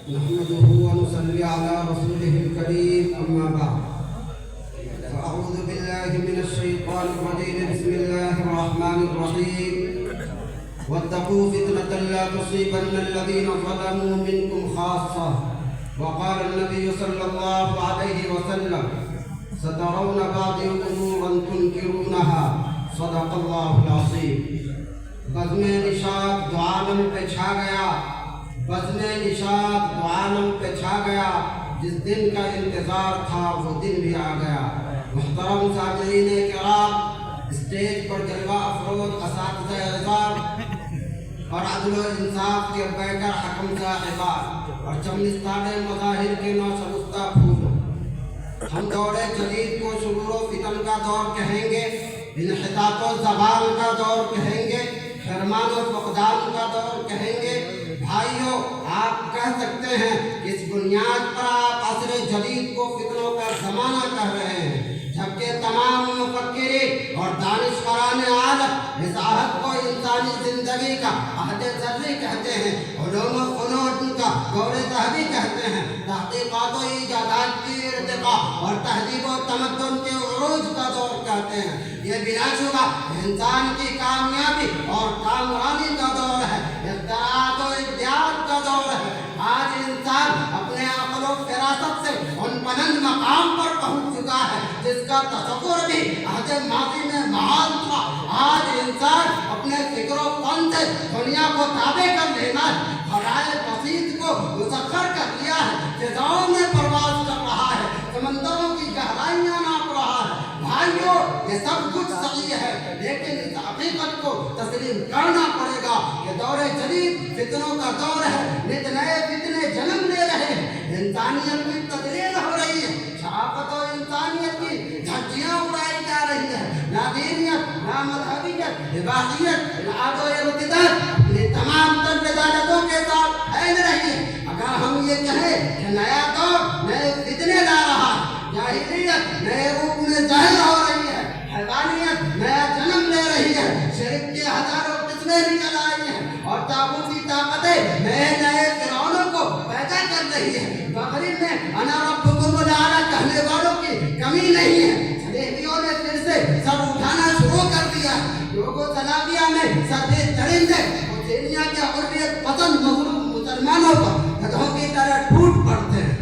نحمده ونصلي على رسوله الكريم أما بعد فأعوذ بالله من الشيطان الرجيم بسم الله الرحمن الرحيم واتقوا فتنة لا تصيبن الذين ظلموا منكم خاصة وقال النبي صلى الله عليه وسلم سترون بعضي أمورا تنكرونها صدق الله العظيم بزم نشاط دعالم پہ چھا گیا بزم نشاط دعالم پہ چھا گیا جس دن کا انتظار تھا وہ دن بھی آ گیا محترم سامعین کرام اسٹیج پر جلوہ افروز اساتذہ اعزاز اور عدل و انصاف کے بیکر حکم صاحبان اور چمنستان مظاہر کے نوشگفتہ پھولوں ہم دور جدید کو شرور و فتن کا دور کہیں گے انحطاط و زوال کا دور کہیں گے حرمان و فقدان کا دور کہیں گے بھائیوں آپ کہہ سکتے ہیں کہ اس بنیاد پر آپ عصر جدید کو فتنوں کا زمانہ کہہ رہے ہیں جبکہ تمام مفکرین اور دانشوران عالم اس عہد کو انسانی زندگی کا عہد ذری کہتے ہیں علوم و فنون کا دور ذهبی کہتے ہیں تحقیقات و ایجادات کی ارتقاء اور تہذیب و تمدن کے عروج کا دور کہتے ہیں یہ بلا شبہ انسان کی کامیابی اور کامرانی کا دور ہے اختراعات و ابداعات کا دور ہے آج انسان اپنے عقل و فراست سے ان بلند مقام پر پہنچ چکا ہے جس کا تصور بھی عہد ماضی میں محال تھا آج انسان اپنے فکر و فن سے دنیا کو تابع کر لینا ہے خلائق بسیط کو مسخر کر لیا ہے فضاؤں میں پرواز کر رہا ہے سمندروں کی گہرائیاں ناپ رہا ہے بھائیوں یہ سب کچھ صحیح ہے لیکن اس حقیقت کو تسلیم کرنا پڑے گا کہ دور جدید فتنوں کا دور ہے نت نئے فتنے جنم لے رہے ہیں انسانیت کی تدلیل ہو رہی ہے شرافت و انسانیت کی دھجیاں اڑائی جا رہی ہے نہ دینیت نہ مذہبیت عبادیت الحاد و ارتداد اپنی تمام تر رضالتوں کے ساتھ پھیل رہی ہے اگر ہم یہ کہیں کہ نیا دور نئے فتنے لا رہا ہے جاہلیت نئے روپ میں ظاہر ہو رہی ہے حیوانیت نیا جنم لے رہی ہے شرک کی ہزاروں قسمیں نکل آئی ہیں اور طاغوتی طاقتیں نئے نئے فرعونوں کو پیدا کر رہی ہے مغرب میں انا ربکم الاعلی کہنے والوں کی کمی نہیں ہے صلیبیوں نے پھر سے سر اٹھانا شروع کر دیا یوگوسلاویا میں سرد چرندے اوسیلیا کے حریت پسند مغلوب مسلمانوں پر گدھوں کی طرح ٹوٹ پڑتے ہیں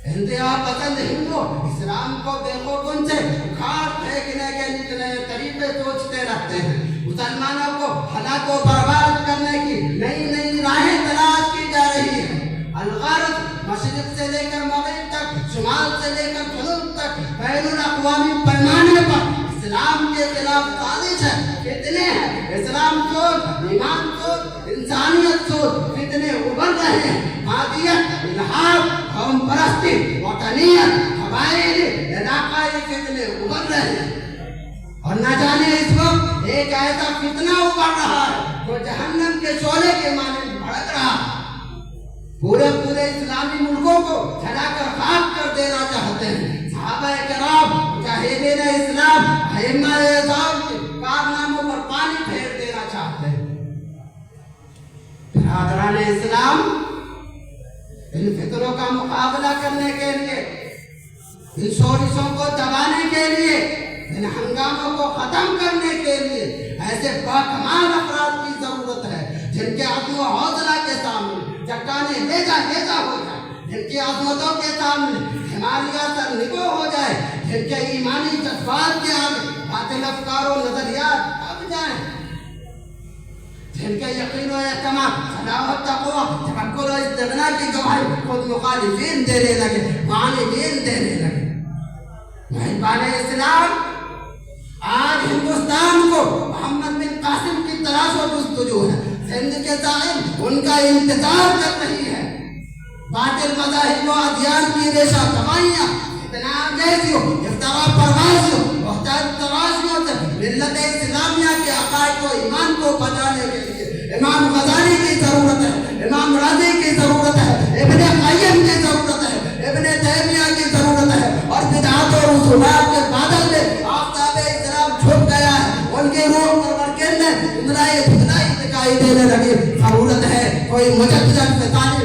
انتہا پسند ہندو اسلام کو بے خوفن سے اکھاڑ پھینکنے کے نئے طریقے سوچتے رہتے ہیں مسلمانوں کو ہلاک و برباد کرنے کی نئی نئی راہیں تلاش کی جا رہی ہے الغرض مشرق سے لے کر مغرب تک شمال سے لے کر جنوب تک بین الاقوامی پیمانے پر اسلام کے خلاف سازش ہے فتنے ہیں اسلام سوچ ایمان سوچ انسانیت سوچ فتنے ابھر رہے ہیں عادیت الہاد قوم پرستی وطنیت قبائل علاقائی فتنے ابھر رہے ہیں اور نہ جانے اس وقت ایک ایسا فتنہ ابھر رہا ہے جو جہنم کے شعلے کے مانند بھڑک رہا ہے پورے اسلامی ملکوں کو جلا کر خاک کر دینا چاہتے ہیں صحابہ کرام مجاہدین اسلام ائمہ اعظام کے کارناموں پر پانی پھیر دینا چاہتے ہیں برادران اسلام ان فتنوں کا مقابلہ کرنے کے لیے ان شورشوں کو دبانے کے لیے ان ہنگاموں کو ختم کرنے کے لیے ایسے باکمال افراد کی ضرورت ہے جن کے عزم و حوصلہ کے سامنے چٹانیں لیجا ہو جائے جن کی عظمتوں کے سامنے ہمالیہ سر نگو ہو جائے جن کے ایمانی جذبات کے آگے باطل افکار و نظریات دب جائیں جن کے یقین و اعتماد صلاح و تقوی تفکر و استغنا کی گواہی خود مخالفین دینے لگے معاندین دینے لگے محبان اسلام آج ہندوستان کو محمد بن قاسم کی تلاش و جستجو ہے ہند کے ظاہر ان کا انتظار کر رہی ہے باطل مذاہب و ادیان کی ریشہ کمائیاں اتنا جیسیوں افطرا پروازیوں محتاج تراشیوں سے ملت اسلامیہ کے عقائد و ایمان کو بچانے کے لیے امام غزالی کی ضرورت ہے امام رازی کی ضرورت ہے ابن قیم کی ضرورت ہے ابن تیمیہ کی ضرورت ہے اور بدعات و رسومات کے بادل میں آفتاب اسلام چھپ گیا ہے ان کی روح پرور کرنے دکھائی دینے لگی ضرورت ہے کوئی مجدد فطانی